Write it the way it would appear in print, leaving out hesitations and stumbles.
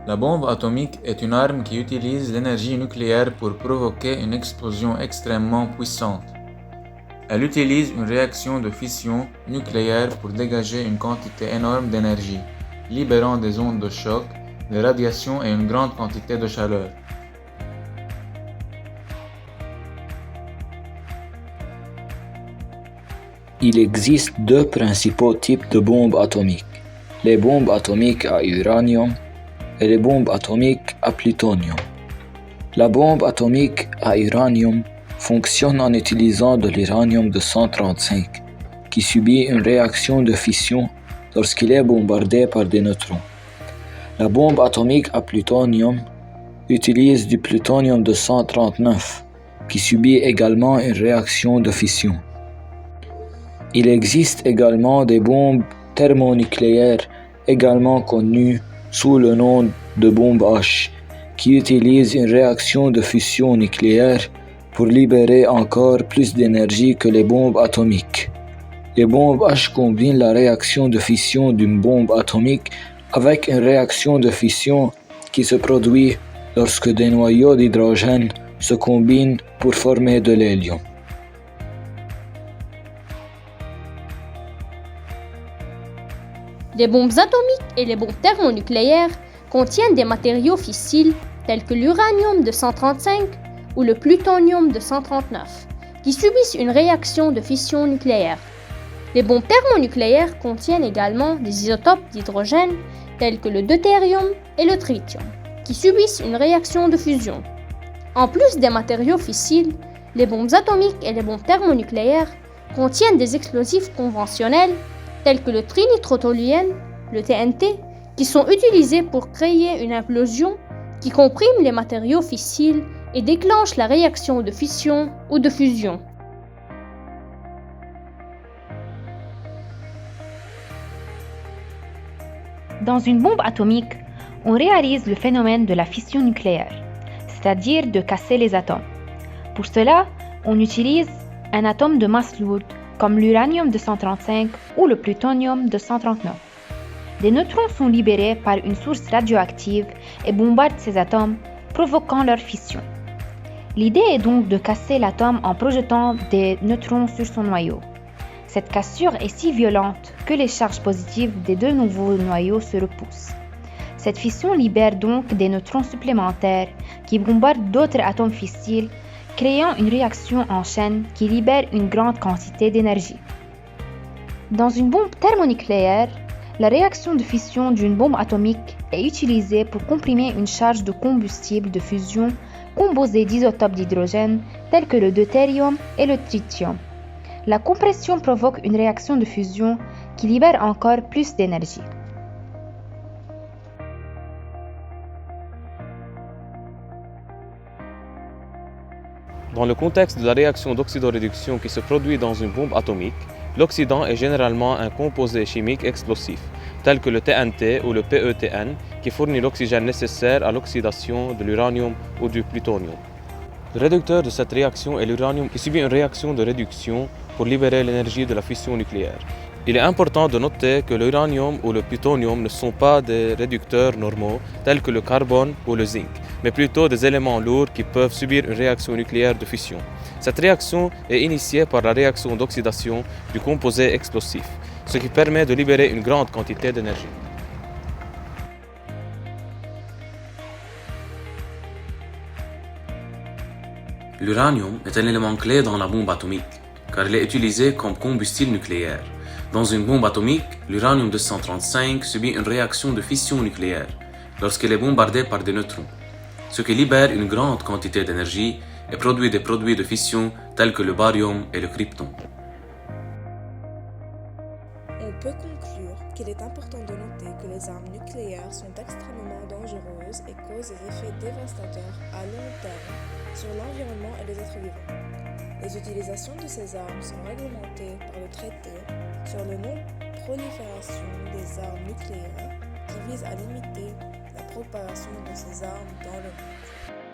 La bombe atomique est une arme qui utilise l'énergie nucléaire pour provoquer une explosion extrêmement puissante. Elle utilise une réaction de fission nucléaire pour dégager une quantité énorme d'énergie, libérant des ondes de choc, des radiations et une grande quantité de chaleur. Il existe deux principaux types de bombes atomiques, les bombes atomiques à uranium et les bombes atomiques à plutonium. La bombe atomique à uranium fonctionne en utilisant de l'uranium-235 qui subit une réaction de fission lorsqu'il est bombardé par des neutrons. La bombe atomique à plutonium utilise du plutonium-239 qui subit également une réaction de fission. Il existe également des bombes thermonucléaires, également connues sous le nom de bombes H, qui utilisent une réaction de fusion nucléaire pour libérer encore plus d'énergie que les bombes atomiques. Les bombes H combinent la réaction de fission d'une bombe atomique avec une réaction de fission qui se produit lorsque des noyaux d'hydrogène se combinent pour former de l'hélium. Les bombes atomiques et les bombes thermonucléaires contiennent des matériaux fissiles tels que l'uranium-235 ou le plutonium-239 qui subissent une réaction de fission nucléaire. Les bombes thermonucléaires contiennent également des isotopes d'hydrogène tels que le deutérium et le tritium qui subissent une réaction de fusion. En plus des matériaux fissiles, les bombes atomiques et les bombes thermonucléaires contiennent des explosifs conventionnels tels que le trinitrotoluène, le TNT, qui sont utilisés pour créer une implosion qui comprime les matériaux fissiles et déclenche la réaction de fission ou de fusion. Dans une bombe atomique, on réalise le phénomène de la fission nucléaire, c'est-à-dire de casser les atomes. Pour cela, on utilise un atome de masse lourde comme l'uranium-235 ou le plutonium-239. Des neutrons sont libérés par une source radioactive et bombardent ces atomes, provoquant leur fission. L'idée est donc de casser l'atome en projetant des neutrons sur son noyau. Cette cassure est si violente que les charges positives des deux nouveaux noyaux se repoussent. Cette fission libère donc des neutrons supplémentaires qui bombardent d'autres atomes fissiles, créant une réaction en chaîne qui libère une grande quantité d'énergie. Dans une bombe thermonucléaire, la réaction de fission d'une bombe atomique est utilisée pour comprimer une charge de combustible de fusion composée d'isotopes d'hydrogène tels que le deutérium et le tritium. La compression provoque une réaction de fusion qui libère encore plus d'énergie. Dans le contexte de la réaction d'oxydoréduction qui se produit dans une bombe atomique, l'oxydant est généralement un composé chimique explosif, tel que le TNT ou le PETN, qui fournit l'oxygène nécessaire à l'oxydation de l'uranium ou du plutonium. Le réducteur de cette réaction est l'uranium qui subit une réaction de réduction pour libérer l'énergie de la fission nucléaire. Il est important de noter que l'uranium ou le plutonium ne sont pas des réducteurs normaux tels que le carbone ou le zinc, mais plutôt des éléments lourds qui peuvent subir une réaction nucléaire de fission. Cette réaction est initiée par la réaction d'oxydation du composé explosif, ce qui permet de libérer une grande quantité d'énergie. L'uranium est un élément clé dans la bombe atomique, car il est utilisé comme combustible nucléaire. Dans une bombe atomique, l'uranium-235 subit une réaction de fission nucléaire lorsqu'il est bombardé par des neutrons, ce qui libère une grande quantité d'énergie et produit des produits de fission tels que le barium et le krypton. On peut conclure qu'il est important de noter que les armes nucléaires sont extrêmement dangereuses et causent des effets dévastateurs à long terme sur l'environnement et les êtres vivants. Les utilisations de ces armes sont réglementées par le traité sur la non-prolifération des armes nucléaires qui vise à limiter la propagation de ces armes dans le monde.